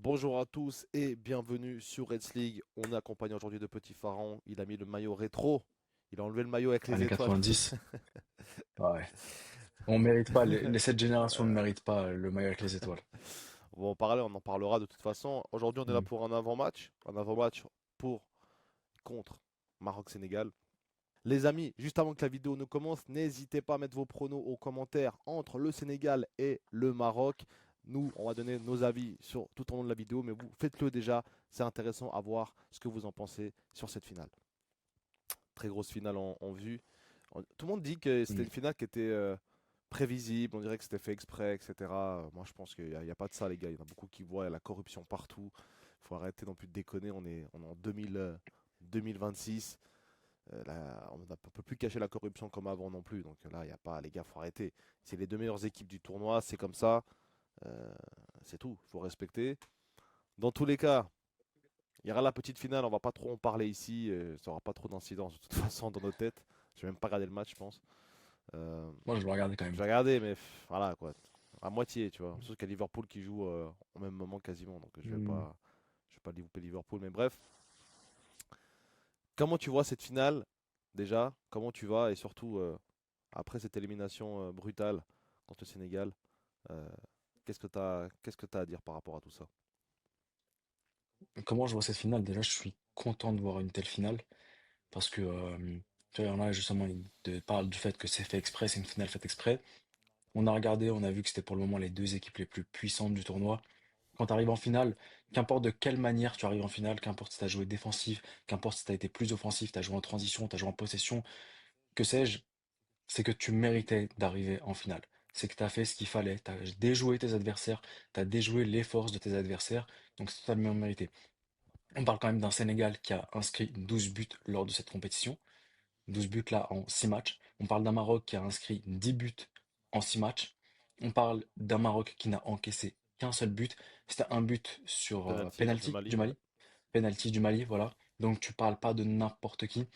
Bonjour à tous et bienvenue sur Reds League. On est accompagné aujourd'hui de Petit Pharaon. Il a mis le maillot rétro. Il a enlevé le maillot avec les Années étoiles. 90. Ouais. On mérite pas, les cette génération ne méritent pas le maillot avec les étoiles. On va en parler, on en parlera de toute façon. Aujourd'hui, on est là Mm. pour un avant-match. Un avant-match pour contre Maroc-Sénégal. Les amis, juste avant que la vidéo ne commence, n'hésitez pas à mettre vos pronos aux commentaires entre le Sénégal et le Maroc. Nous, on va donner nos avis sur tout au long de la vidéo, mais vous faites-le déjà. C'est intéressant à voir ce que vous en pensez sur cette finale. Très grosse finale en vue. Tout le monde dit que c'était Mm. une finale qui était prévisible, on dirait que c'était fait exprès, etc. Moi, je pense qu'il n'y a pas de ça, les gars. Il y en a beaucoup qui voient la corruption partout. Il faut arrêter non plus de déconner. On est en 2026. On ne peut plus cacher la corruption comme avant non plus. Donc là, il n'y a pas, les gars, faut arrêter. C'est les deux meilleures équipes du tournoi, c'est comme ça. Euh, c'est tout. Il faut respecter. Dans tous les cas, il y aura la petite finale. On va pas trop en parler ici. Ça aura pas trop d'incidence de toute façon dans nos têtes. Je vais même pas regarder le match, je pense. Euh, Moi, je le regardais quand je même. vais regarder, mais voilà quoi. À moitié, tu vois. Sauf qu'il y a Liverpool qui joue au même moment quasiment. Donc Mm. je vais pas louper Liverpool. Mais bref, comment tu vois cette finale déjà? Comment tu vas? Et surtout, après cette élimination brutale contre le Sénégal, euh, qu'est-ce que tu as à dire par rapport à tout ça? Comment je vois cette finale? Déjà, je suis content de voir une telle finale parce que, tu vois, il y en a justement, parlent du fait que c'est fait exprès, c'est une finale faite exprès. On a regardé, on a vu que c'était pour le moment les deux équipes les plus puissantes du tournoi. Quand tu arrives en finale, qu'importe de quelle manière tu arrives en finale, qu'importe si tu as joué défensif, qu'importe si tu as été plus offensif, tu as joué en transition, tu as joué en possession, que sais-je, c'est que tu méritais d'arriver en finale. C'est que tu as fait ce qu'il fallait, tu as déjoué tes adversaires, tu as déjoué les forces de tes adversaires, donc c'est totalement mérité. On parle quand même d'un Sénégal qui a inscrit 12 buts lors de cette compétition, 12 buts là en 6 matchs. On parle d'un Maroc qui a inscrit 10 buts en 6 matchs. On parle d'un Maroc qui n'a encaissé qu'un seul but. C'était un but sur Penalty contre le penalty Mali, du ouais. Mali. Penalty du Mali, voilà. Donc tu parles pas de n'importe qui.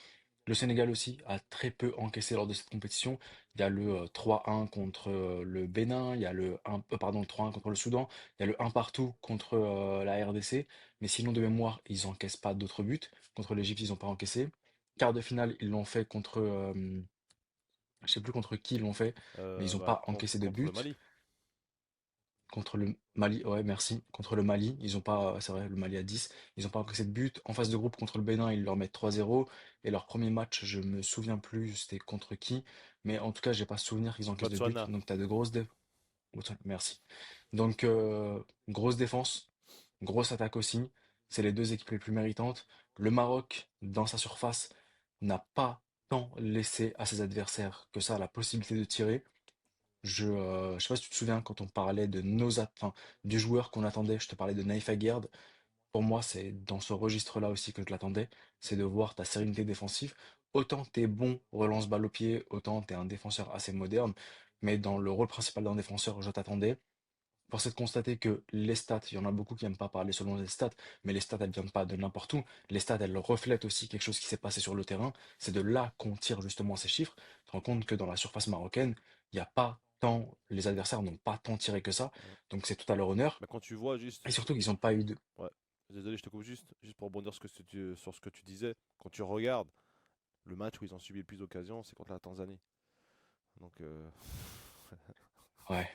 Le Sénégal aussi a très peu encaissé lors de cette compétition. Il y a le 3-1 contre le Bénin, il y a le 1, pardon, le 3-1 contre le Soudan, il y a le 1 partout contre la RDC. Mais sinon, de mémoire, ils n'encaissent pas d'autres buts. Contre l'Égypte, ils n'ont pas encaissé. Quart de finale, ils l'ont fait contre, je sais plus contre qui ils l'ont fait, mais ils n'ont Bah, pas encaissé de contre le but. Mali. Contre le Mali, ouais, merci. Contre le Mali, ils ont pas, c'est vrai, le Mali à 10, ils ont pas encaissé de but. En phase de groupe contre le Bénin, ils leur mettent 3-0. Et leur premier match, je me souviens plus, c'était contre qui. Mais en tout cas, j'ai pas souvenir qu'ils encaissent de but. Botswana. Donc t'as de grosses merci. Donc grosse défense, grosse attaque aussi. C'est les deux équipes les plus méritantes. Le Maroc, dans sa surface, n'a pas tant laissé à ses adversaires que ça la possibilité de tirer. Je sais pas si tu te souviens quand on parlait de enfin, du joueur qu'on attendait, je te parlais de Naïf Aguerd. Pour moi, c'est dans ce registre-là aussi que je l'attendais, c'est de voir ta sérénité défensive. Autant t'es bon relance balle au pied, autant t'es un défenseur assez moderne, mais dans le rôle principal d'un défenseur, je t'attendais. Force est de constater que les stats, il y en a beaucoup qui n'aiment pas parler selon les stats, mais les stats, elles viennent pas de n'importe où. Les stats, elles reflètent aussi quelque chose qui s'est passé sur le terrain. C'est de là qu'on tire justement ces chiffres. Tu te rends compte que dans la surface marocaine, il n'y a pas tant, les adversaires n'ont pas tant tiré que ça. Ouais. Donc c'est tout à leur honneur. Bah, quand tu vois juste. Et surtout qu'ils n'ont pas eu de. Ouais. Désolé, je te coupe juste pour rebondir sur ce que tu disais. Quand tu regardes le match où ils ont subi le plus d'occasions, c'est contre la Tanzanie. Donc, Ouais.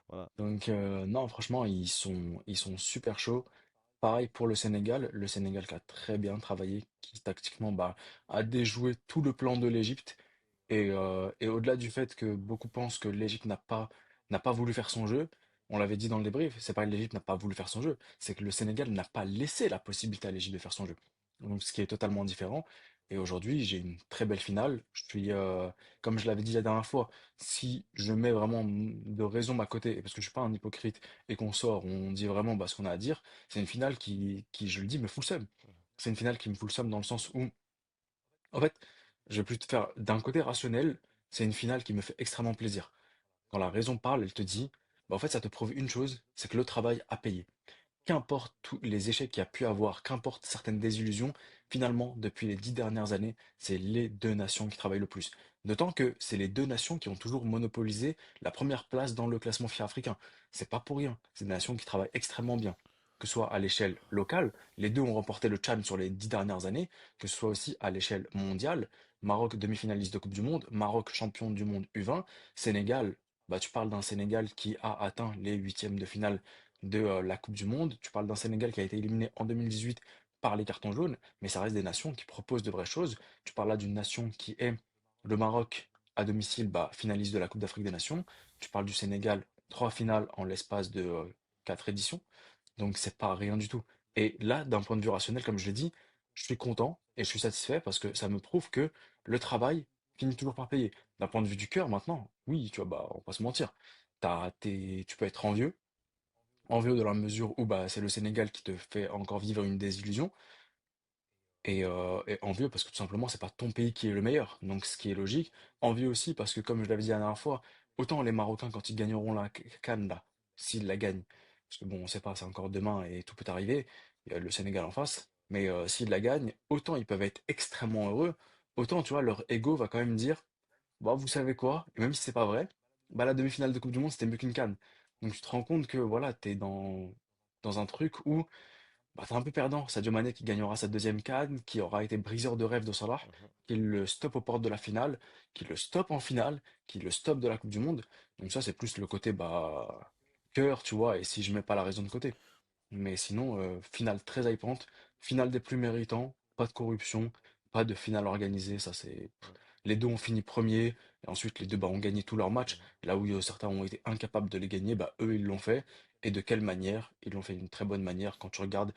voilà. Donc non, franchement, ils sont super chauds. Pareil pour le Sénégal qui a très bien travaillé, qui tactiquement bah, a déjoué tout le plan de l'Égypte. Et au-delà du fait que beaucoup pensent que l'Égypte n'a pas voulu faire son jeu, on l'avait dit dans le débrief, c'est pas que l'Égypte n'a pas voulu faire son jeu, c'est que le Sénégal n'a pas laissé la possibilité à l'Égypte de faire son jeu. Donc ce qui est totalement différent. Et aujourd'hui, j'ai une très belle finale. Comme je l'avais dit la dernière fois, si je mets vraiment de raison à côté, et parce que je suis pas un hypocrite, et qu'on sort, on dit vraiment bah, ce qu'on a à dire, c'est une finale qui, je le dis, me fout le seum. C'est une finale qui me fout le seum dans le sens où en fait, je vais plus te faire d'un côté rationnel, c'est une finale qui me fait extrêmement plaisir. Quand la raison parle, elle te dit, bah en fait, ça te prouve une chose, c'est que le travail a payé. Qu'importe tous les échecs qu'il y a pu avoir, qu'importe certaines désillusions, finalement, depuis les 10 dernières années, c'est les deux nations qui travaillent le plus. D'autant que c'est les deux nations qui ont toujours monopolisé la première place dans le classement FIFA africain. C'est pas pour rien. C'est des nations qui travaillent extrêmement bien. que ce soit à l'échelle locale, les deux ont remporté le Tchad sur les 10 dernières années, que ce soit aussi à l'échelle mondiale, Maroc demi-finaliste de Coupe du Monde, Maroc champion du monde U20, Sénégal, bah tu parles d'un Sénégal qui a atteint les huitièmes de finale de la Coupe du Monde, tu parles d'un Sénégal qui a été éliminé en 2018 par les cartons jaunes, mais ça reste des nations qui proposent de vraies choses. Tu parles là d'une nation qui est le Maroc à domicile, bah, finaliste de la Coupe d'Afrique des Nations. Tu parles du Sénégal, trois finales en l'espace de quatre éditions. Donc c'est pas rien du tout. Et là, d'un point de vue rationnel, comme je l'ai dit, je suis content et je suis satisfait parce que ça me prouve que le travail finit toujours par payer. D'un point de vue du cœur, maintenant, oui, tu vois, bah, on va pas se mentir. Tu peux être envieux, envieux dans la mesure où bah, c'est le Sénégal qui te fait encore vivre une désillusion. Et envieux parce que tout simplement, c'est pas ton pays qui est le meilleur, donc ce qui est logique. Envieux aussi parce que, comme je l'avais dit la dernière fois, autant les Marocains, quand ils gagneront la CAN, là, s'ils la gagnent, parce que bon, on sait pas, c'est encore demain et tout peut arriver, il y a le Sénégal en face, mais s'ils la gagnent, autant ils peuvent être extrêmement heureux, autant, tu vois, leur ego va quand même dire, bah, vous savez quoi, et même si c'est pas vrai, bah, la demi-finale de Coupe du Monde, c'était mieux qu'une CAN. Donc tu te rends compte que, voilà, t'es dans un truc où bah, t'es un peu perdant. Sadio Mané qui gagnera sa deuxième CAN, qui aura été briseur de rêve de Salah, Mhm. qui le stoppe aux portes de la finale, qui le stoppe en finale, qui le stoppe de la Coupe du Monde. Donc ça, c'est plus le côté bah cœur, tu vois, et si je mets pas la raison de côté. Mais sinon, finale très hypante, finale des plus méritants, pas de corruption, pas de finale organisée, ça c'est. Mhm. Les deux ont fini premiers, et ensuite les deux bah, ont gagné tous leurs matchs. Mhm. Là où certains ont été incapables de les gagner, bah, eux ils l'ont fait. Et de quelle manière? Ils l'ont fait d'une très bonne manière quand tu regardes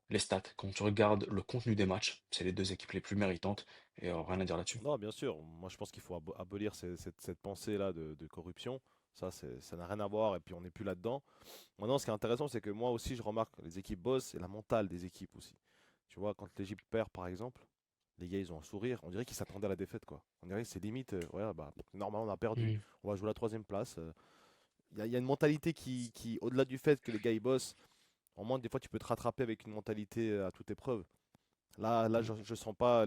les stats, quand tu regardes le contenu des matchs, c'est les deux équipes les plus méritantes et rien à dire là-dessus. Non, bien sûr. Moi, je pense qu'il faut abolir cette pensée-là de corruption. Ça n'a rien à voir et puis on n'est plus là-dedans. Maintenant, ce qui est intéressant, c'est que moi aussi, je remarque les équipes boss et la mentale des équipes aussi. Tu vois, quand l'Égypte perd, par exemple, les gars, ils ont un sourire. On dirait qu'ils s'attendaient à la défaite, quoi. On dirait que c'est limite, ouais, bah, normalement, on a perdu. Mm. On va jouer la troisième place. Il y a une mentalité au-delà du fait que les gars, ils bossent, au moins, des fois, tu peux te rattraper avec une mentalité à toute épreuve. Là, je ne sens pas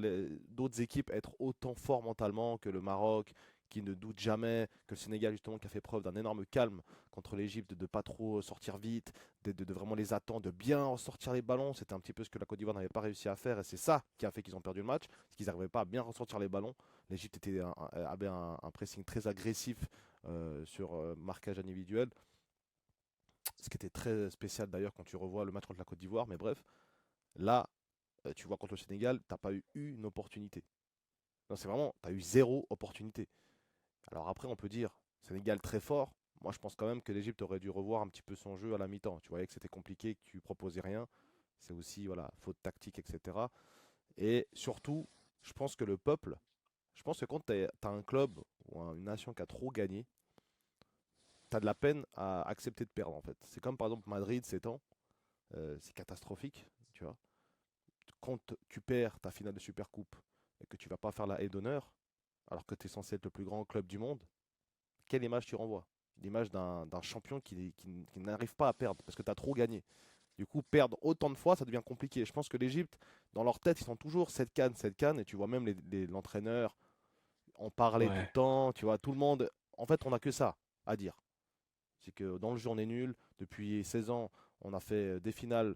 d'autres équipes être autant fort mentalement que le Maroc, qui ne doute jamais, que le Sénégal, justement, qui a fait preuve d'un énorme calme contre l'Égypte, de ne pas trop sortir vite, de vraiment les attendre, de bien sortir les ballons. C'était un petit peu ce que la Côte d'Ivoire n'avait pas réussi à faire, et c'est ça qui a fait qu'ils ont perdu le match, parce qu'ils n'arrivaient pas à bien ressortir les ballons. L'Égypte avait un pressing très agressif sur marquage individuel, ce qui était très spécial d'ailleurs quand tu revois le match contre la Côte d'Ivoire, mais bref. Là, tu vois, contre le Sénégal, t'as pas eu une opportunité. Non, c'est vraiment, tu as eu zéro opportunité. Alors après, on peut dire, Sénégal très fort. Moi, je pense quand même que l'Égypte aurait dû revoir un petit peu son jeu à la mi-temps. Tu voyais que c'était compliqué, que tu proposais rien. C'est aussi, voilà, faute tactique, etc. Et surtout, je pense que le peuple, je pense que quand tu as un club ou une nation qui a trop gagné, tu as de la peine à accepter de perdre, en fait. C'est comme par exemple Madrid ces temps. C'est catastrophique, tu vois. Quand tu perds ta finale de Supercoupe et que tu vas pas faire la haie d'honneur, alors que tu es censé être le plus grand club du monde, quelle image tu renvoies? L'image d'un champion qui n'arrive pas à perdre parce que tu as trop gagné. Du coup, perdre autant de fois, ça devient compliqué. Je pense que l'Égypte, dans leur tête, ils sont toujours cette canne, et tu vois même l'entraîneur en parler tout le Ouais, temps, tu vois, tout le monde. En fait, on n'a que ça à dire. C'est que dans le jeu, on est nul. Depuis 16 ans, on a fait des finales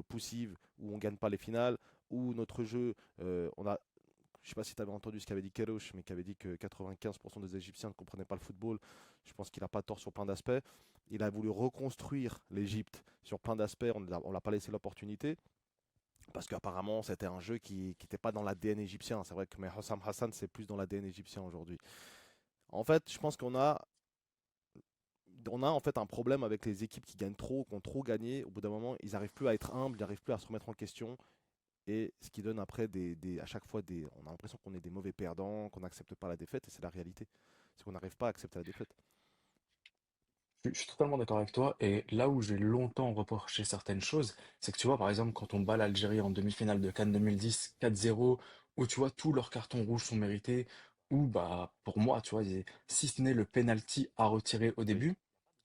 poussives où on ne gagne pas les finales, où notre jeu, on a je sais pas si tu avais entendu ce qu'avait dit Kerouche, mais qui avait dit que 95% des Égyptiens ne comprenaient pas le football. Je pense qu'il n'a pas tort sur plein d'aspects. Il a voulu reconstruire l'Égypte sur plein d'aspects. On ne l'a pas laissé l'opportunité. Parce qu'apparemment, c'était un jeu qui n'était pas dans l'ADN égyptien. C'est vrai que mais Hossam Hassan, c'est plus dans l'ADN égyptien aujourd'hui. En fait, je pense qu'on a en fait un problème avec les équipes qui gagnent trop, qui ont trop gagné. Au bout d'un moment, ils n'arrivent plus à être humbles, ils n'arrivent plus à se remettre en question. Et ce qui donne après à chaque fois on a l'impression qu'on est des mauvais perdants, qu'on n'accepte pas la défaite, et c'est la réalité. C'est qu'on n'arrive pas à accepter la défaite. je suis totalement d'accord avec toi. Et là où j'ai longtemps reproché certaines choses, c'est que tu vois, par exemple, quand on bat l'Algérie en demi-finale de CAN 2010, 4-0, où tu vois, tous leurs cartons rouges sont mérités, ou bah, pour moi, tu vois, si ce n'est le penalty à retirer au Oui. début,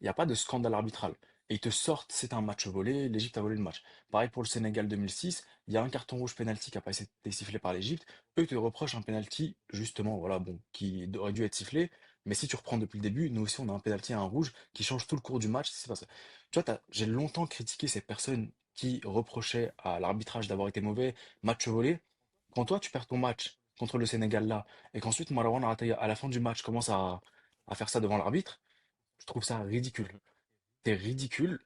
il n'y a pas de scandale arbitral. Et ils te sortent, c'est un match volé, l'Égypte a volé le match. Pareil pour le Sénégal 2006, il y a un carton rouge penalty qui n'a pas été sifflé par l'Égypte. Eux te reprochent un penalty, justement, voilà, bon, qui aurait dû être sifflé. Mais si tu reprends depuis le début, nous aussi on a un penalty à un rouge qui change tout le cours du match. C'est pas ça. Tu vois, j'ai longtemps critiqué ces personnes qui reprochaient à l'arbitrage d'avoir été mauvais, match volé. Quand toi, tu perds ton match contre le Sénégal là, et qu'ensuite Marwan Rataya, à la fin du match, commence à faire ça devant l'arbitre, je trouve ça ridicule. Mhm. C'est ridicule.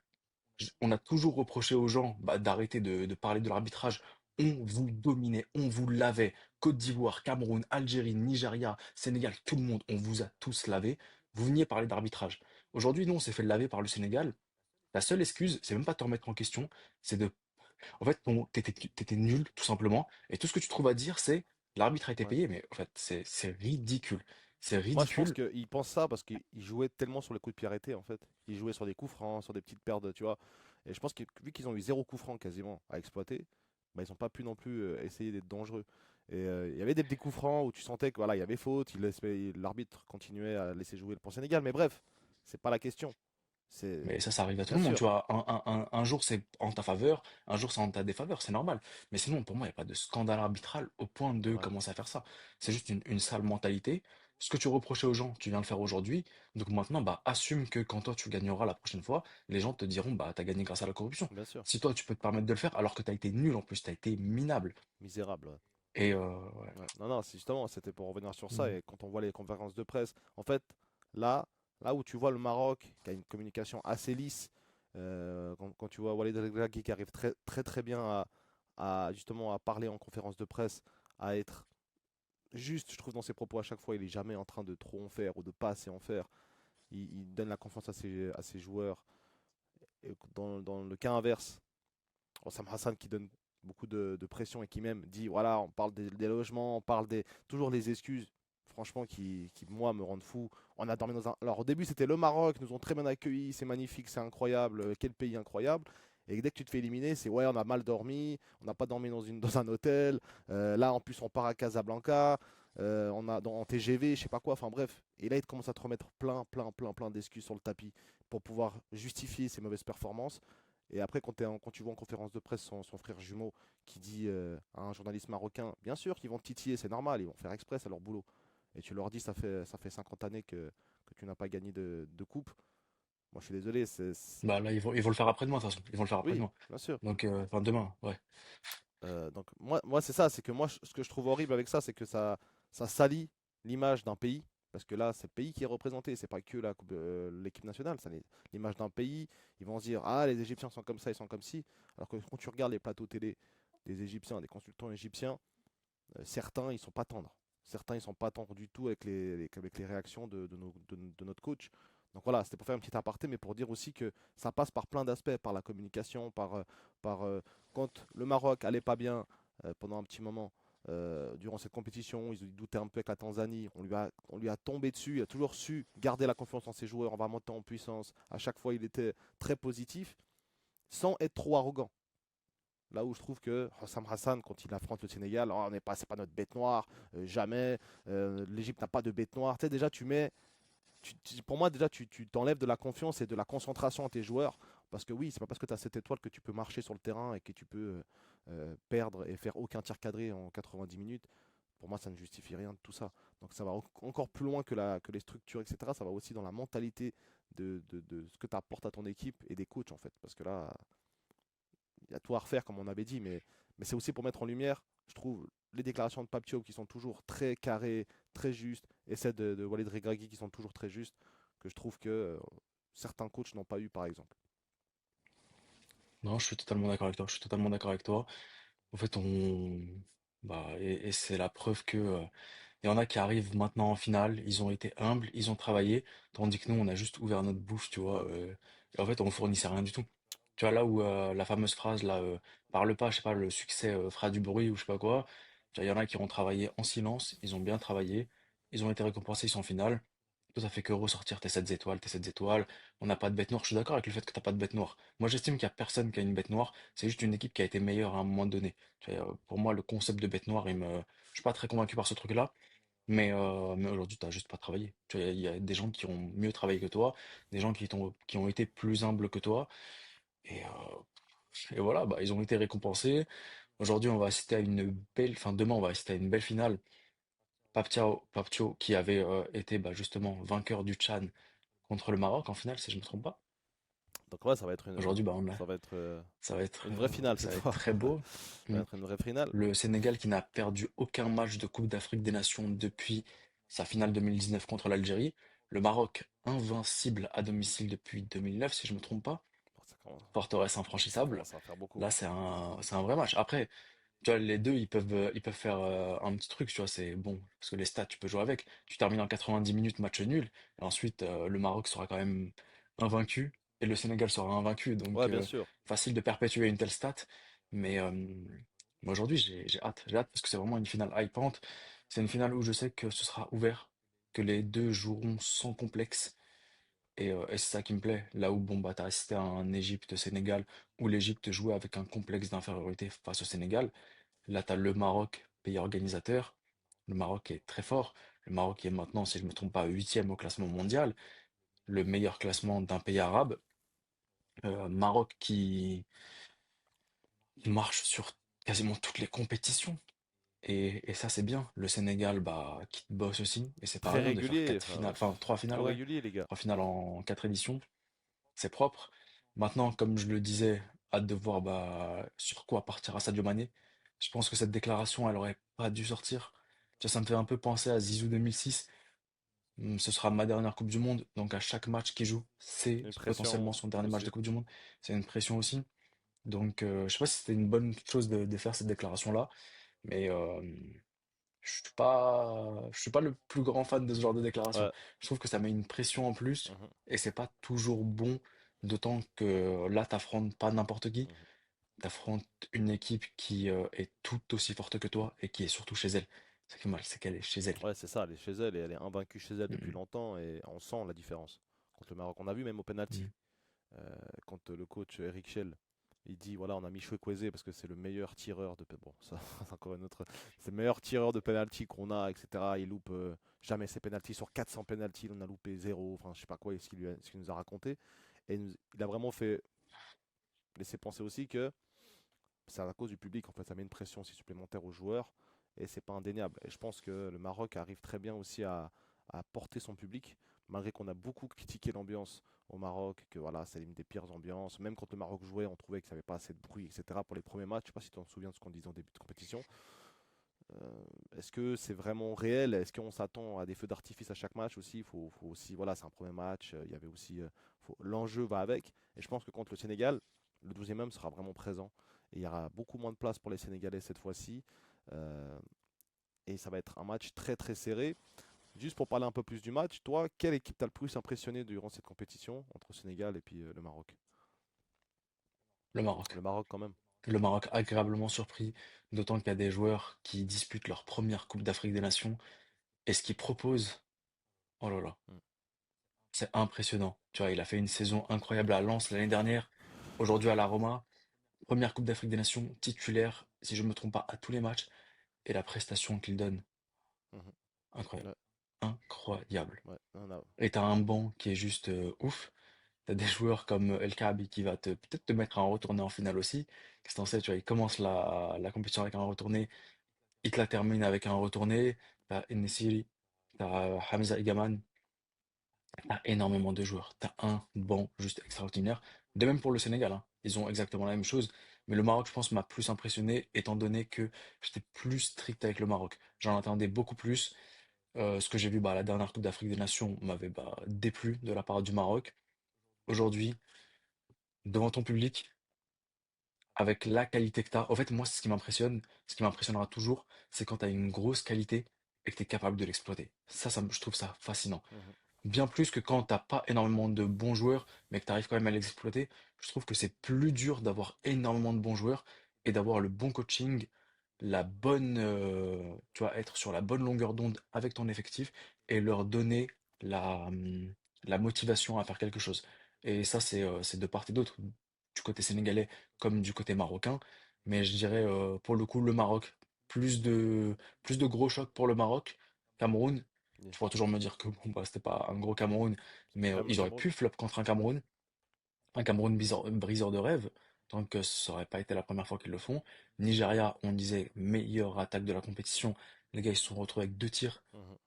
On a toujours reproché aux gens bah, d'arrêter de parler de l'arbitrage. On vous dominait, on vous lavait. Côte d'Ivoire, Cameroun, Algérie, Nigeria, Sénégal, tout le monde, on vous a tous lavé. Vous veniez parler d'arbitrage. Aujourd'hui, nous, on s'est fait laver par le Sénégal. La seule excuse, c'est même pas de te remettre en question, c'est de en fait, t'étais nul, tout simplement. Et tout ce que tu trouves à dire, c'est l'arbitre a été Ouais. payé. Mais en fait, c'est ridicule. C'est Moi, je pense ridicule. qu'ils pensent ça parce qu'ils jouaient tellement sur les coups de pied arrêtés, en fait. Ils jouaient sur des coups francs, sur des petites pertes, tu vois. Et je pense que vu qu'ils ont eu zéro coup franc quasiment à exploiter, bah, ils n'ont pas pu non plus essayer d'être dangereux. Et il y avait des petits coups francs où tu sentais que voilà, il y avait faute, l'arbitre continuait à laisser jouer pour le Sénégal. Mais bref, c'est pas la question. C'est Mais ça arrive à tout bien le monde, tu sûr, vois. Un jour, c'est en ta faveur, un jour, c'est en ta défaveur, c'est normal. Mais sinon, pour moi, il n'y a pas de scandale arbitral au point c'est de vrai. commencer à faire ça. C'est juste une sale mentalité. Ce que tu reprochais aux gens, tu viens de le faire aujourd'hui. Donc maintenant, bah, assume que quand toi, tu gagneras la prochaine fois, les gens te diront, bah, t'as gagné grâce à la corruption. Bien sûr. Si toi, tu peux te permettre de le faire, alors que t'as été nul en plus, t'as été minable. Misérable. Ouais. Et ouais. Ouais. Non, non, c'est justement, c'était pour revenir sur ça. Mm. Et quand on voit les conférences de presse, en fait, là, là où tu vois le Maroc, qui a une communication assez lisse, quand tu vois Walid Regragui qui arrive très très très bien justement à parler en conférence de presse, à être juste, je trouve, dans ses propos à chaque fois, il est jamais en train de trop en faire ou de pas assez en faire. Il donne la confiance à ses joueurs. Et dans le cas inverse, Sam Hassan qui donne beaucoup de pression et qui même dit voilà, on parle des logements, on parle toujours les excuses, franchement, qui moi me rendent fou. On a dormi dans un. Alors au début, c'était le Maroc, nous ont très bien accueillis, c'est magnifique, c'est incroyable, quel pays incroyable. Et dès que tu te fais éliminer, c'est ouais, on a mal dormi, on n'a pas dormi dans un hôtel. Là, en plus, on part à Casablanca, en TGV, je sais pas quoi. Enfin bref. Et là, il commence à te remettre plein d'excuses sur le tapis pour pouvoir justifier ses mauvaises performances. Et après, quand tu vois en conférence de presse son frère jumeau qui dit à un journaliste marocain, bien sûr qu'ils vont te titiller, c'est normal, ils vont faire exprès, c'est leur boulot. Et tu leur dis, ça fait 50 années que tu n'as pas gagné de coupe. Moi, je suis désolé. Bah là, ils vont le faire après-demain, de toute façon. Ils vont le faire Oui, après-demain. bien sûr. Donc, enfin, demain, ouais. Donc moi c'est ça, c'est que moi, ce que je trouve horrible avec ça, c'est que ça salit l'image d'un pays. Parce que là, c'est le pays qui est représenté, c'est pas que l'équipe nationale, ça l'image d'un pays. Ils vont se dire, ah, les Égyptiens sont comme ça, ils sont comme ci. Alors que quand tu regardes les plateaux télé des Égyptiens, des consultants égyptiens, certains, ils sont pas tendres. Certains, ils sont pas tendres du tout avec les réactions de notre coach. Donc voilà, c'était pour faire un petit aparté, mais pour dire aussi que ça passe par plein d'aspects, par la communication, par quand le Maroc allait pas bien pendant un petit moment durant cette compétition, ils doutaient un peu avec la Tanzanie, on lui a tombé dessus, il a toujours su garder la confiance en ses joueurs, on va monter en puissance. À chaque fois, il était très positif, sans être trop arrogant. Là où je trouve que Sam Hassan, quand il affronte le Sénégal, oh, c'est pas notre bête noire, jamais, l'Égypte n'a pas de bête noire. Tu sais, déjà, pour moi, déjà, tu t'enlèves de la confiance et de la concentration à tes joueurs. Parce que oui, c'est pas parce que tu as cette étoile que tu peux marcher sur le terrain et que tu peux perdre et faire aucun tir cadré en 90 minutes. Pour moi, ça ne justifie rien de tout ça. Donc ça va encore plus loin que les structures, etc. Ça va aussi dans la mentalité de ce que tu apportes à ton équipe et des coachs, en fait. Parce que là, il y a tout à refaire, comme on avait dit, mais c'est aussi pour mettre en lumière, je trouve, les déclarations de Papio qui sont toujours très carrées, très justes, et celles de Walid Regragui qui sont toujours très justes, que je trouve que certains coachs n'ont pas eu, par exemple. Non, je suis totalement d'accord avec toi. Je suis totalement d'accord avec toi. En fait, bah, et c'est la preuve que, il y en a qui arrivent maintenant en finale, ils ont été humbles, ils ont travaillé, tandis que nous, on a juste ouvert notre bouche, tu Ouais, vois. Et en fait, on fournissait rien du tout. Tu vois, là où la fameuse phrase, là, parle pas, je sais pas, le succès fera du bruit ou je sais pas quoi. Tu vois, il y en a qui ont travaillé en silence, ils ont bien travaillé, ils ont été récompensés, ils sont en finale. Toi, ça fait que ressortir tes 7 étoiles. On n'a pas de bête noire. Je suis d'accord avec le fait que t'as pas de bête noire. Moi, j'estime qu'il y a personne qui a une bête noire. C'est juste une équipe qui a été meilleure à un moment donné. Tu vois, pour moi, le concept de bête noire, je suis pas très convaincu par ce truc-là. Mais aujourd'hui, t'as juste pas travaillé. Tu vois, il y a des gens qui ont mieux travaillé que toi, des gens qui ont été plus humbles que toi. Et, voilà, bah, ils ont été récompensés. Aujourd'hui, on va assister à enfin, demain, on va assister à une belle finale. Paptio, qui avait été bah, justement vainqueur du Tchad contre le Maroc en finale, si je me trompe pas. Donc ouais, ça va être Aujourd'hui, bah, on l'a. ça va être Ça va être, une vraie finale ça cette va être fois. très beau. Ça va Mm. être une vraie finale. Le Sénégal qui n'a perdu aucun match de Coupe d'Afrique des Nations depuis sa finale 2019 contre l'Algérie. Le Maroc invincible à domicile depuis 2009, si je me trompe pas. Bon, Forteresse ça infranchissable. commence à faire beaucoup. Là, c'est un vrai match. Après, tu vois, les deux, ils peuvent faire un petit truc, tu vois, c'est bon, parce que les stats, tu peux jouer avec. Tu termines en 90 minutes, match nul, et ensuite, le Maroc sera quand même invaincu, et le Sénégal sera invaincu, Ouais, donc bien sûr. facile de perpétuer une telle stat. Mais aujourd'hui, j'ai hâte, parce que c'est vraiment une finale hypante. C'est une finale où je sais que ce sera ouvert, que les deux joueront sans complexe, et c'est ça qui me plaît. Là où bon bah t'as assisté à un Égypte-Sénégal où l'Égypte jouait avec un complexe d'infériorité face au Sénégal. Là t'as le Maroc, pays organisateur. Le Maroc est très fort. Le Maroc est maintenant, si je ne me trompe pas, huitième au classement mondial, le meilleur classement d'un pays arabe. Maroc qui marche sur quasiment toutes les compétitions. Et ça c'est bien. Le Sénégal bah qui bosse aussi, et c'est pas Très rien de faire régulier. quatre Enfin, finales, enfin trois finales, trop ouais, régulier, les gars. trois finales en quatre éditions. C'est propre. Maintenant, comme je le disais, hâte de voir bah, sur quoi partira Sadio Mané. Je pense que cette déclaration, elle aurait pas dû sortir. Tu vois, ça me fait un peu penser à Zizou 2006. Ce sera ma dernière Coupe du Monde, donc à chaque match qu'il joue, c'est Une potentiellement pression son dernier match de aussi. Coupe du Monde. C'est une pression aussi. Donc, je sais pas si c'était une bonne chose de faire cette déclaration-là, mais je suis pas le plus grand fan de ce genre de déclaration. Ouais. Je trouve que ça met une pression en plus Mhm, et c'est pas toujours bon, d'autant que là, t'affrontes pas n'importe qui, mhm. t'affrontes une équipe qui est tout aussi forte que toi et qui est surtout chez elle. Ce qui est mal, c'est qu'elle est chez elle. Ouais, c'est ça, elle est chez elle et elle est invaincue chez elle depuis Mm, longtemps et on sent la différence contre le Maroc. On a vu même au penalty, mm, quand le coach Eric Schell, il dit voilà, on a mis Chukwueze parce que c'est le meilleur tireur de bon, ça c'est encore une autre, c'est le meilleur tireur de penalty qu'on a, etc. Il loupe jamais ses penalties sur 400 penalties, il en a loupé zéro, enfin je sais pas quoi, ce qu'il nous a raconté et il a vraiment fait laisser penser aussi que c'est à cause du public, en fait, ça met une pression aussi supplémentaire aux joueurs et c'est pas indéniable. Et je pense que le Maroc arrive très bien aussi à porter son public, malgré qu'on a beaucoup critiqué l'ambiance au Maroc, que voilà, c'est l'une des pires ambiances. Même quand le Maroc jouait, on trouvait que ça n'avait pas assez de bruit, etc. pour les premiers matchs. Je sais pas si tu te souviens de ce qu'on disait en début de compétition. Est-ce que c'est vraiment réel? Est-ce qu'on s'attend à des feux d'artifice à chaque match aussi? Faut aussi, voilà, c'est un premier match. Il y avait aussi, l'enjeu va avec. Et je pense que contre le Sénégal, le 12e homme sera vraiment présent. Et il y aura beaucoup moins de place pour les Sénégalais cette fois-ci. Euh, et ça va être un match très très serré. Juste pour parler un peu plus du match, toi, quelle équipe t'a le plus impressionné durant cette compétition entre le Sénégal et puis le Maroc? Le Maroc. Le Maroc quand même. Le Maroc agréablement surpris, d'autant qu'il y a des joueurs qui disputent leur première Coupe d'Afrique des Nations et ce qu'ils proposent, oh là là, Mm. c'est impressionnant. Tu vois, il a fait une saison incroyable à Lens l'année dernière, aujourd'hui à la Roma. Première Coupe d'Afrique des Nations, titulaire, si je ne me trompe pas, à tous les matchs. Et la prestation qu'il donne, Mhm. incroyable. Ouais, Incroyable. ouais, Et t'as un banc qui est juste ouf. T'as des joueurs comme El Kaabi qui va peut-être te mettre un retourné en finale aussi. Qu'est-ce que t'en sais, tu vois, il commence la compétition avec un retourné, il te la termine avec un retourné. T'as Enesiri, t'as Hamza Igaman, t'as énormément de joueurs. T'as un banc juste extraordinaire. De même pour le Sénégal, hein. Ils ont exactement la même chose. Mais le Maroc, je pense, m'a plus impressionné étant donné que j'étais plus strict avec le Maroc. J'en attendais beaucoup plus. Ce que j'ai vu bah, à la dernière Coupe d'Afrique des Nations m'avait bah, déplu de la part du Maroc. Aujourd'hui, devant ton public, avec la qualité que tu as, en fait, moi, ce qui m'impressionne, ce qui m'impressionnera toujours, c'est quand tu as une grosse qualité et que tu es capable de l'exploiter. Je trouve ça fascinant. Mhm. Bien plus que quand t'as pas énormément de bons joueurs, mais que tu arrives quand même à les exploiter, je trouve que c'est plus dur d'avoir énormément de bons joueurs et d'avoir le bon coaching, tu vois, être sur la bonne longueur d'onde avec ton effectif et leur donner la motivation à faire quelque chose. Et ça, c'est de part et d'autre, du côté sénégalais comme du côté marocain. Mais je dirais, pour le coup, le Maroc, plus de gros chocs pour le Maroc. Cameroun, Yeah. tu pourras toujours me dire que bon, bah, c'était pas un gros Cameroun, C'est mais quand même le ils auraient Cameroun. pu flop contre un Cameroun briseur de rêve, tant que ça aurait pas été la première fois qu'ils le font. Nigeria, on disait meilleure attaque de la compétition. Les gars, ils se sont retrouvés avec deux tirs Mhm.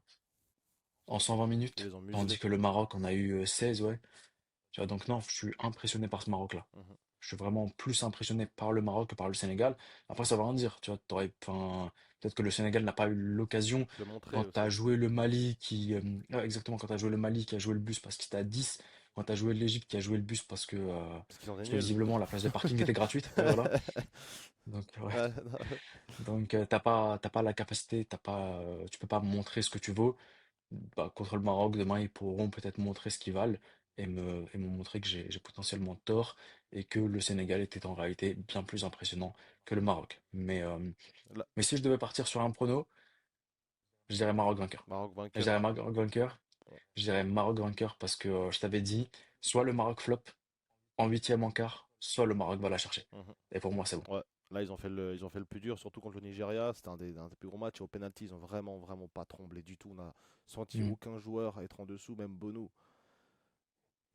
en 120 Ils minutes, les ont muselés. tandis que le Maroc en a eu 16, ouais. Tu vois, donc non, je suis impressionné par ce Maroc-là. Mhm. Je suis vraiment plus impressionné par le Maroc que par le Sénégal. Après, ça va rien dire, tu vois, enfin, peut-être que le Sénégal n'a pas eu l'occasion De montrer quand tu aussi. as joué le Mali ouais, exactement, quand tu as joué le Mali qui a joué le bus parce qu'il était à 10, quand tu as joué l'Égypte qui a joué le bus Parce qu'ils ont des parce que nuls. visiblement la place de parking était gratuite. Ouais, voilà. Donc, ouais. Ouais, non. Donc, t'as pas la capacité, tu peux pas montrer ce que tu vaux. Bah, contre le Maroc, demain, ils pourront peut-être montrer ce qu'ils valent et me montrer que j'ai potentiellement tort et que le Sénégal était en réalité bien plus impressionnant que le Maroc. Là, Mais si je devais partir sur un prono, je dirais Maroc vainqueur. Maroc Je vainqueur. dirais Maroc vainqueur. Je dirais Maroc vainqueur parce que je t'avais dit, soit le Maroc flop en huitième en quart, soit le Maroc va la chercher. Mhm. Et pour moi, c'est bon. Ouais. Là, ils ont fait le plus dur, surtout contre le Nigeria. C'était un des plus gros matchs. Et au penalty, ils ont vraiment, vraiment pas tremblé du tout. On a senti Mm, aucun joueur être en dessous, même Bono.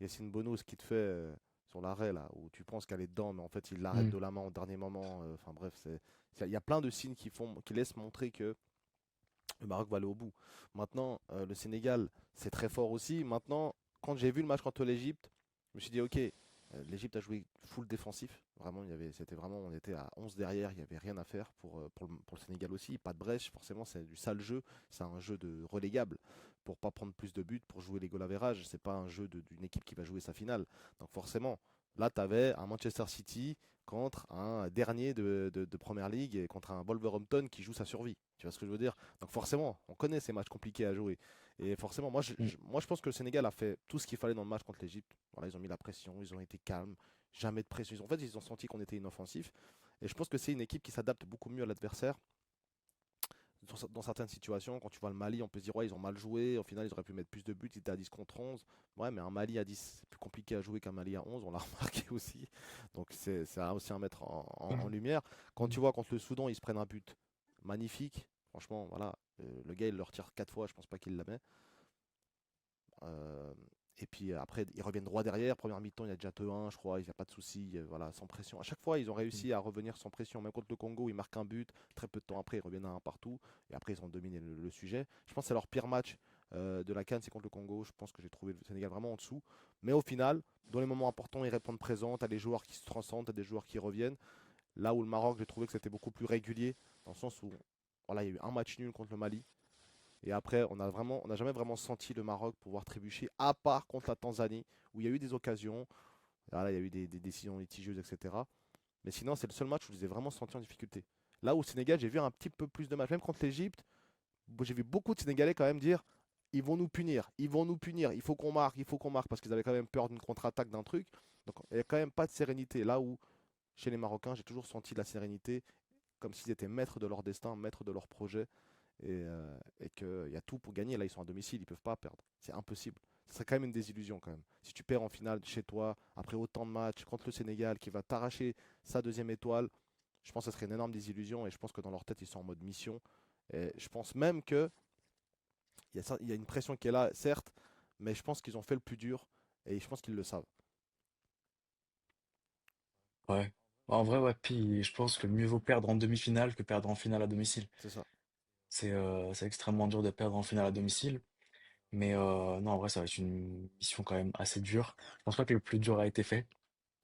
Yacine Bono, ce qu'il te fait sur l'arrêt, là, où tu penses qu'elle est dedans, mais en fait, il l'arrête mm, de la main au dernier moment. Enfin, bref, il y a plein de signes qui laissent montrer que le Maroc va aller au bout. Maintenant, le Sénégal, c'est très fort aussi. Maintenant, quand j'ai vu le match contre l'Égypte, je me suis dit, ok, l'Égypte a joué full défensif. Vraiment, c'était vraiment, on était à 11 derrière, il n'y avait rien à faire pour le Sénégal aussi. Pas de brèche, forcément, c'est du sale jeu. C'est un jeu de relégable pour pas prendre plus de buts, pour jouer les goals average. C'est pas un jeu d'une équipe qui va jouer sa finale. Donc forcément, là, tu avais un Manchester City contre un dernier de Première League et contre un Wolverhampton qui joue sa survie. Tu vois ce que je veux dire? Donc forcément, on connaît ces matchs compliqués à jouer. Et forcément, mm. moi je pense que le Sénégal a fait tout ce qu'il fallait dans le match contre l'Égypte. Voilà, ils ont mis la pression, ils ont été calmes, jamais de pression. En fait, ils ont senti qu'on était inoffensif. Et je pense que c'est une équipe qui s'adapte beaucoup mieux à l'adversaire dans certaines situations. Quand tu vois le Mali, on peut se dire, ouais, ils ont mal joué. Au final, ils auraient pu mettre plus de buts, ils étaient à 10 contre 11. Ouais, mais un Mali à 10, c'est plus compliqué à jouer qu'un Mali à 11, on l'a remarqué aussi. Donc c'est aussi à mettre en lumière. Quand tu vois contre le Soudan, ils se prennent un but magnifique. Franchement, voilà, le gars, il le retire 4 fois, je pense pas qu'il la met. Euh, et puis après, ils reviennent droit derrière. Première mi-temps, il y a déjà 2-1, je crois. Il n'y a pas de souci. Voilà, sans pression. À chaque fois, ils ont Mm. réussi à revenir sans pression. Même contre le Congo, ils marquent un but. Très peu de temps après, ils reviennent à un partout. Et après, ils ont dominé le sujet. Je pense que c'est leur pire match de la CAN, c'est contre le Congo. Je pense que j'ai trouvé le Sénégal vraiment en dessous. Mais au final, dans les moments importants, ils répondent présents. Tu as des joueurs qui se transcendent, tu as des joueurs qui reviennent. Là où le Maroc, j'ai trouvé que c'était beaucoup plus régulier. Dans le sens où voilà, il y a eu un match nul contre le Mali. Et après, on n'a jamais vraiment senti le Maroc pouvoir trébucher, à part contre la Tanzanie, où il y a eu des occasions. Là, il y a eu des décisions litigieuses, etc. Mais sinon, c'est le seul match où je les ai vraiment sentis en difficulté. Là, au Sénégal, j'ai vu un petit peu plus de matchs. Même contre l'Égypte, j'ai vu beaucoup de Sénégalais quand même dire ils vont nous punir, ils vont nous punir, il faut qu'on marque, parce qu'ils avaient quand même peur d'une contre-attaque, d'un truc. Donc, il n'y a quand même pas de sérénité. Là où, chez les Marocains, j'ai toujours senti de la sérénité, comme s'ils étaient maîtres de leur destin, maîtres de leur projet et qu'il y a tout pour gagner. Là, ils sont à domicile, ils peuvent pas perdre. C'est impossible. Ce serait quand même une désillusion quand même. Si tu perds en finale chez toi, après autant de matchs, contre le Sénégal, qui va t'arracher sa deuxième étoile, je pense que ce serait une énorme désillusion et je pense que dans leur tête, ils sont en mode mission. Et je pense même que il y a une pression qui est là, certes, mais je pense qu'ils ont fait le plus dur et je pense qu'ils le savent. Ouais. En vrai, ouais, puis je pense que mieux vaut perdre en demi-finale que perdre en finale à domicile. C'est ça. C'est extrêmement dur de perdre en finale à domicile. Non, en vrai, ça va être une mission quand même assez dure. Je pense pas que le plus dur a été fait.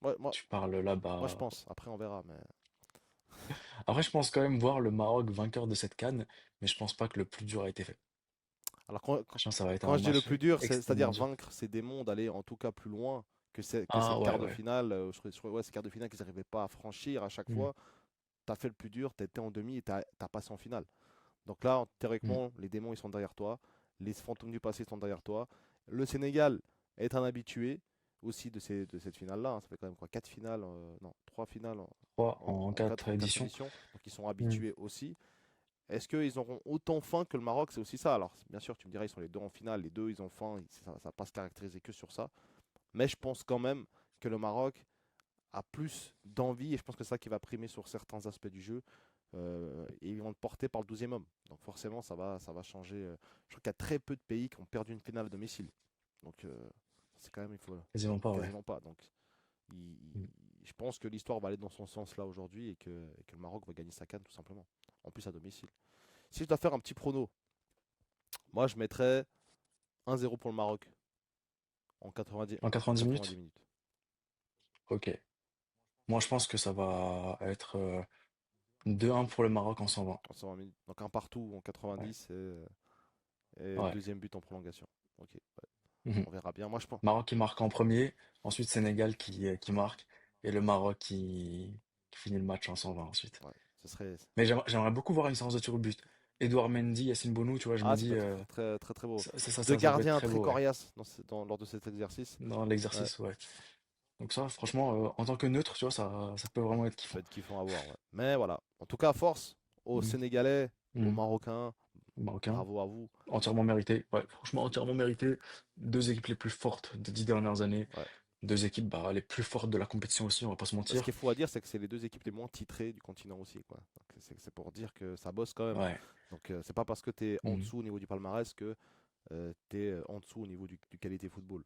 Ouais, Tu parles là, moi, je bah. pense. Après, on verra. Mais... Après, je pense quand même voir le Maroc vainqueur de cette CAN, mais je pense pas que le plus dur a été fait. Alors, Je pense que ça va être quand un je dis le match plus dur, c'est-à-dire extrêmement dur. vaincre ces démons, d'aller en tout cas plus loin que Ah cette ouais, quart de ouais. finale. Ouais, ces quarts de finale qu'ils n'arrivaient pas à franchir à chaque Mm, fois. Tu as fait le plus dur, tu été en demi et tu as passé en finale. Donc là, mm, théoriquement, les démons ils sont derrière toi. Les fantômes du passé sont derrière toi. Le Sénégal est un habitué aussi de cette finale-là, hein. Ça fait quand même quoi, 4 finales, non, 3 finales 3 en 4 en quatre éditions. éditions. Donc ils sont Mm. habitués aussi. Est-ce qu'ils auront autant faim que le Maroc? C'est aussi ça. Alors, bien sûr, tu me diras, ils sont les deux en finale. Les deux, ils ont faim. Ça va pas se caractériser que sur ça. Mais je pense quand même que le Maroc a plus d'envie. Et je pense que c'est ça qui va primer sur certains aspects du jeu. Et ils vont le porter par le 12e homme. Donc forcément, ça va changer. Je crois qu'il y a très peu de pays qui ont perdu une finale à domicile. Donc c'est quand même, il faut Quasiment pas, ouais. quasiment pas. Donc Mm. je pense que l'histoire va aller dans son sens là aujourd'hui et que le Maroc va gagner sa canne tout simplement. En plus à domicile. Si je dois faire un petit prono, moi je mettrais 1-0 pour le Maroc. en 90, En en 90 90 minutes? minutes. Ok. Moi, je pense que ça va être 2-1 pour le Maroc en 120. En 120 minutes. Donc un partout en Ouais. 90 et Ouais. deuxième but en prolongation. Ok, ouais, Mhm. on verra bien. Moi, je pense. Maroc qui marque en premier, ensuite Sénégal qui marque, et le Maroc qui finit le match en 120 ensuite. Ouais, ce serait. Mais j'aimerais beaucoup voir une séance de tir au but. Edouard Mendy, Yacine Bounou, tu vois, je me Ah, ça dis, peut être très, très, très beau. Deux ça peut être gardiens très très beau, ouais, coriaces lors de cet exercice. dans Ouais, l'exercice, ouais. Donc ça, franchement, en tant que neutre, tu vois, ça peut vraiment être ça peut kiffant. être kiffant à voir. Ouais. Mais voilà. En tout cas, force aux Mhm. Sénégalais, aux Mhm. Marocains. Marocain, Bravo à vous. entièrement mérité. Ouais, franchement, entièrement mérité. Deux équipes les plus fortes des 10 dernières années. Ouais. Deux équipes bah, les plus fortes de la compétition aussi, on va pas se Ce qu'il mentir. faut à dire, c'est que c'est les deux équipes les moins titrées du continent aussi, quoi. Donc, c'est pour dire que ça bosse quand même. Ouais. Donc c'est pas parce que tu es en Mhm. dessous au niveau du palmarès que tu es en dessous au niveau du qualité football.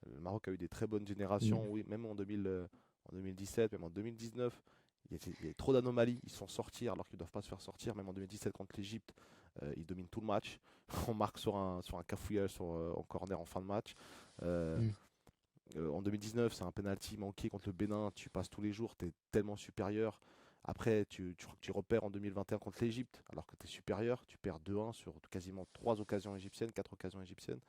Le Maroc a eu des très bonnes Mhm. générations, oui, même en 2017, même en 2019. Il y a trop d'anomalies, ils se font sortir alors qu'ils ne doivent pas se faire sortir. Même en 2017 contre l'Égypte, ils dominent tout le match. On marque sur un cafouillage en corner en fin de match. Euh, Mhm. en 2019, c'est un penalty manqué contre le Bénin. Tu passes tous les jours, tu es tellement supérieur. Après, tu repères en 2021 contre l'Égypte, alors que tu es supérieur. Tu perds 2-1 sur quasiment 3 occasions égyptiennes, 4 occasions égyptiennes.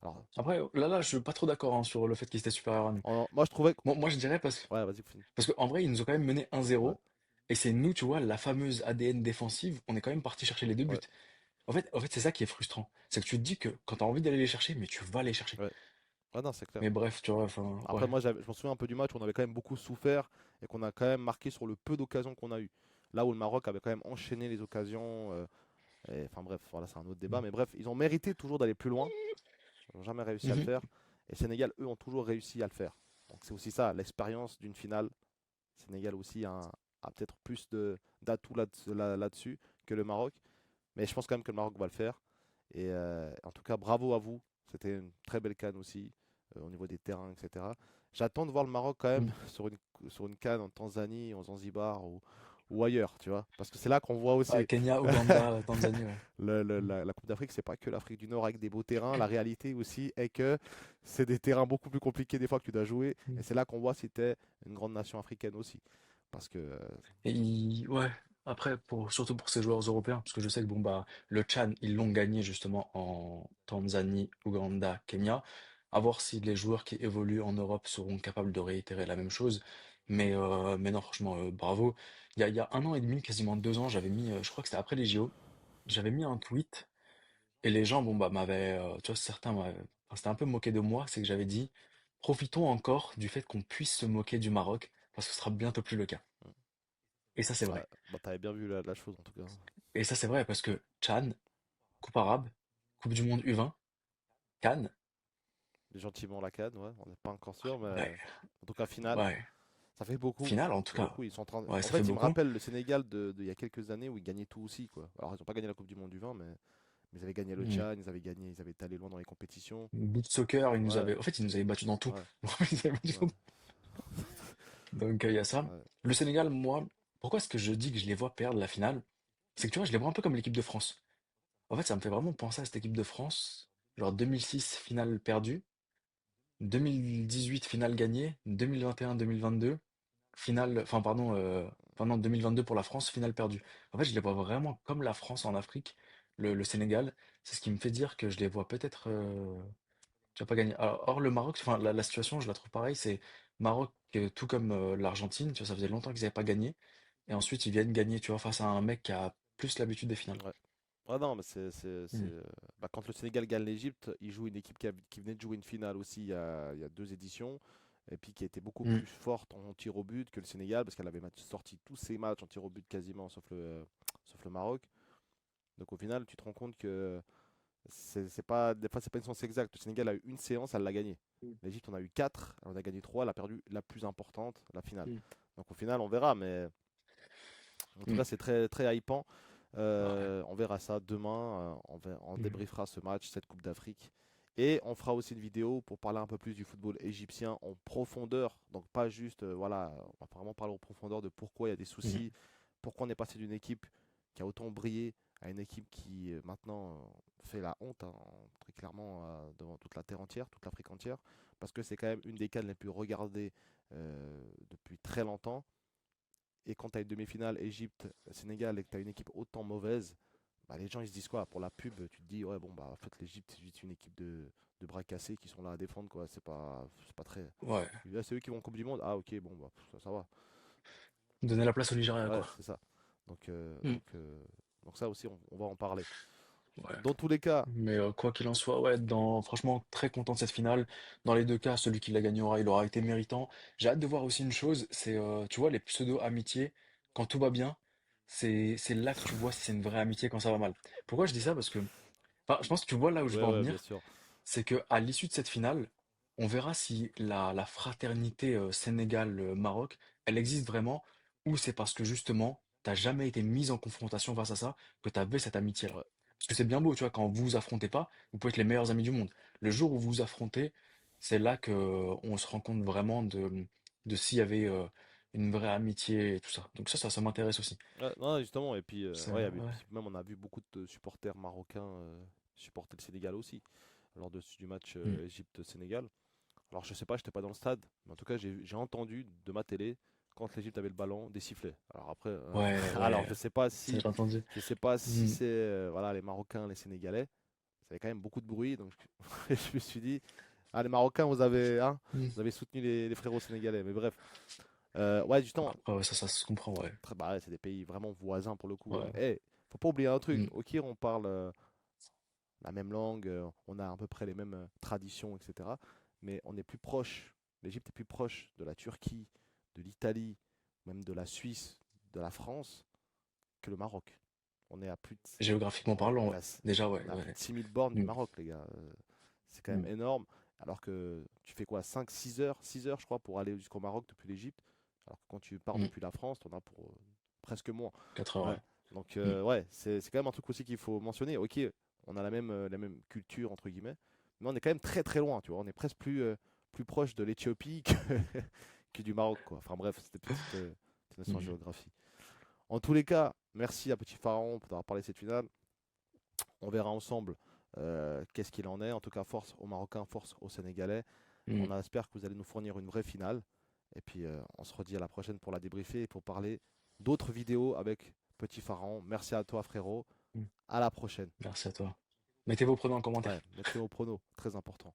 Alors, Après, là, je suis pas trop d'accord hein, sur le fait qu'ils étaient supérieurs à nous. moi, je trouvais que. Moi, je dirais Ouais, vas-y, finis. parce qu'en vrai, ils nous ont quand même mené Ouais, 1-0. Et c'est nous, tu vois, la fameuse ADN défensive, on est quand même parti chercher les deux buts. ouais, En fait, c'est ça qui est frustrant. C'est que tu te dis que quand tu as envie d'aller les chercher, mais tu vas les chercher. ouais. Ah non, c'est clair. Mais bref, tu vois, enfin, Après, ouais. moi, je m'en souviens un peu du match où on avait quand même beaucoup souffert et qu'on a quand même marqué sur le peu d'occasions qu'on a eu. Là où le Maroc avait quand même enchaîné les occasions. Enfin bref, voilà, c'est un autre débat. Mhm. Mais bref, ils ont mérité toujours d'aller plus loin. Ils n'ont jamais réussi à le Mhm. faire. Et Sénégal, eux, ont toujours réussi à le faire. Donc c'est aussi ça, l'expérience d'une finale. Sénégal aussi a peut-être plus d'atouts là-dessus que le Maroc. Mais je pense quand même que le Maroc va le faire. Et en tout cas, bravo à vous. C'était une très belle CAN aussi, au niveau des terrains, etc. J'attends de voir le Maroc quand même Mhm. sur une CAN en Tanzanie, en Zanzibar ou ailleurs, tu vois. Parce que c'est là qu'on voit Ouais, aussi Kenya, Ouganda, Tanzanie, ouais. la Coupe d'Afrique, c'est pas que l'Afrique du Nord avec des beaux terrains. La réalité aussi est que c'est des terrains beaucoup plus compliqués des fois que tu dois jouer. Et Mhm. c'est là qu'on voit si tu es une grande nation africaine aussi. Parce que Ouais, après, surtout pour ces joueurs européens, parce que je sais que bon, bah, le Chan, ils l'ont gagné justement en Tanzanie, Ouganda, Kenya. À voir si les joueurs qui évoluent en Europe seront capables de réitérer la même chose. Mais non, franchement, bravo. Il y a 1 an et demi, quasiment 2 ans, j'avais mis, je crois que c'était après les JO, j'avais mis un tweet et les gens, bon, bah, tu vois, certains enfin, c'était un peu moqué de moi, c'est que j'avais dit, profitons encore du fait qu'on puisse se moquer du Maroc, parce que ce sera bientôt plus le cas. Et ça, c'est ouais, vrai. bah, t'avais bien vu la chose en tout cas. Et ça, c'est vrai parce que Chan, Coupe arabe, Coupe du monde U20, Cannes, Gentiment la CAN, ouais, on n'est pas encore sûr, mais ouais, en tout cas finale, ouais. ça fait beaucoup. Finale, en Ça tout fait cas, beaucoup. Ils sont en train. ouais, En ça fait fait, ils me beaucoup. rappellent le Sénégal il y a quelques années où ils gagnaient tout aussi, quoi. Alors ils n'ont pas gagné la Coupe du Monde du 20, mais ils avaient gagné le Hmm. Tchad, ils avaient été allés loin dans les compétitions. Beach soccer, Ouais, en fait, ils nous avaient battus dans tout. ouais, Ils nous avaient battus dans ouais, tout. Donc, il y a ça. ouais. Le Sénégal, moi, pourquoi est-ce que je dis que je les vois perdre la finale? C'est que tu vois, je les vois un peu comme l'équipe de France. En fait, ça me fait vraiment penser à cette équipe de France. Genre 2006, finale perdue. 2018, finale gagnée. 2021-2022, finale, enfin pardon, pendant 2022 pour la France, finale perdue. En fait, je les vois vraiment comme la France en Afrique, le Sénégal. C'est ce qui me fait dire que je les vois peut-être, tu vas pas gagner. Alors, or, le Maroc, enfin la situation, je la trouve pareille. C'est Maroc, tout comme l'Argentine, tu vois, ça faisait longtemps qu'ils n'avaient pas gagné. Et ensuite, ils viennent gagner, tu vois, face à un mec qui a plus l'habitude des finales. Ouais. Ah non, mais Hmm. bah, quand le Sénégal gagne l'Égypte, il joue une équipe qui venait de jouer une finale aussi il y a 2 éditions, et puis qui était beaucoup Hmm. plus forte en tir au but que le Sénégal, parce qu'elle avait sorti tous ses matchs en tir au but quasiment, sauf le Maroc. Donc au final, tu te rends compte que c'est pas, des fois, c'est pas une science exacte. Le Sénégal a eu une séance, elle l'a gagné. L'Égypte, on a eu quatre, elle en a gagné trois, elle a perdu la plus importante, la finale. Hmm. Donc au final, on verra, mais en tout Hmm. cas, c'est très, très hypant. Ouais. On verra ça demain. On Hmm. débriefera ce match, cette Coupe d'Afrique. Et on fera aussi une vidéo pour parler un peu plus du football égyptien en profondeur. Donc pas juste, voilà, on va vraiment parler en profondeur de pourquoi il y a des Hmm. soucis, pourquoi on est passé d'une équipe qui a autant brillé à une équipe qui maintenant fait la honte, hein, très clairement devant toute la terre entière, toute l'Afrique entière. parce que c'est quand même une des CAN les plus regardées depuis très longtemps. Et quand tu as une demi-finale Égypte-Sénégal et que tu as une équipe autant mauvaise, bah, les gens ils se disent quoi? Pour la pub, tu te dis, ouais, bon, bah en fait, l'Égypte, c'est juste une équipe de bras cassés qui sont là à défendre, quoi. C'est pas très. Ouais. Là, c'est eux qui vont en Coupe du Monde. Ah, ok, bon, bah, ça va. Donner la place au Nigeria, Ouais, quoi. c'est ça. Donc, euh, Hmm. donc, euh, donc ça aussi, on va en parler. Ouais. Dans tous les cas, Mais quoi qu'il en soit, ouais, franchement, très content de cette finale. Dans les deux cas, celui qui la gagnera, il aura été méritant. J'ai hâte de voir aussi une chose, c'est, tu vois, les pseudo-amitiés, quand tout va bien, c'est là que tu vois si c'est une vraie amitié quand ça va mal. Pourquoi je dis ça? Parce que, enfin, je pense que tu vois là où je ouais, veux en ouais, bien venir, sûr. c'est que à l'issue de cette finale, on verra si la fraternité Sénégal-Maroc, elle existe vraiment, ou c'est parce que justement, t'as jamais été mise en confrontation face à ça, que tu avais cette amitié-là. Ouais. Parce que c'est bien beau, tu vois, quand vous vous affrontez pas, vous pouvez être les meilleurs amis du monde. Le jour où vous vous affrontez, c'est là que on se rend compte vraiment de s'il y avait une vraie amitié et tout ça. Donc ça m'intéresse aussi. Ouais, non, justement, et puis, ouais, Ouais. puis même on a vu beaucoup de supporters marocains supporter le Sénégal aussi, lors du match Mm. Égypte-Sénégal. Alors, je sais pas, j'étais pas dans le stade, mais en tout cas, j'ai entendu de ma télé, quand l'Égypte avait le ballon, des sifflets. Alors après, Ouais, alors ouais, ça j'ai entendu. je sais pas si Mm. c'est voilà, les Marocains, les Sénégalais, ça avait quand même beaucoup de bruit, donc je me suis dit, ah, les Marocains, hein, Mm. vous avez soutenu les frérots sénégalais, mais bref. Ouais, justement, Après, ouais, ça se comprend, ouais. bah ouais, c'est des pays vraiment voisins pour le coup. Ouais. Eh, faut pas oublier un truc. Mm. Ok, on parle la même langue, on a à peu près les mêmes traditions, etc. Mais on est plus proche. L'Égypte est plus proche de la Turquie, de l'Italie, même de la Suisse, de la France que le Maroc. On est à plus de, Géographiquement parlant, on ouais. a, Déjà, ouais, on a plus ouais. de 6 000 bornes du Mm. Maroc, les gars. C'est quand même Mm. énorme. Alors que tu fais quoi, 5 6 heures, je crois, pour aller jusqu'au Maroc depuis l'Égypte. Alors que quand tu pars Mm. depuis la France, tu en as pour presque moins. 4 heures, Ouais. ouais. Donc, Mm. ouais, c'est quand même un truc aussi qu'il faut mentionner. Ok, on a la même culture, entre guillemets, mais on est quand même très très loin, tu vois. On est presque plus proche de l'Éthiopie que du Maroc, quoi. Enfin bref, c'était petite notion en Mm. géographie. En tous les cas, merci à Petit Pharaon pour avoir parlé de cette finale. On verra ensemble qu'est-ce qu'il en est. En tout cas, force aux Marocains, force aux Sénégalais. Mm. On espère que vous allez nous fournir une vraie finale. Et puis, on se redit à la prochaine pour la débriefer et pour parler d'autres vidéos avec Petit Pharaon. Merci à toi, frérot. Mm. À la prochaine. Merci à toi. Mettez vos pronoms en commentaire. Ouais, mettez vos pronos, très important.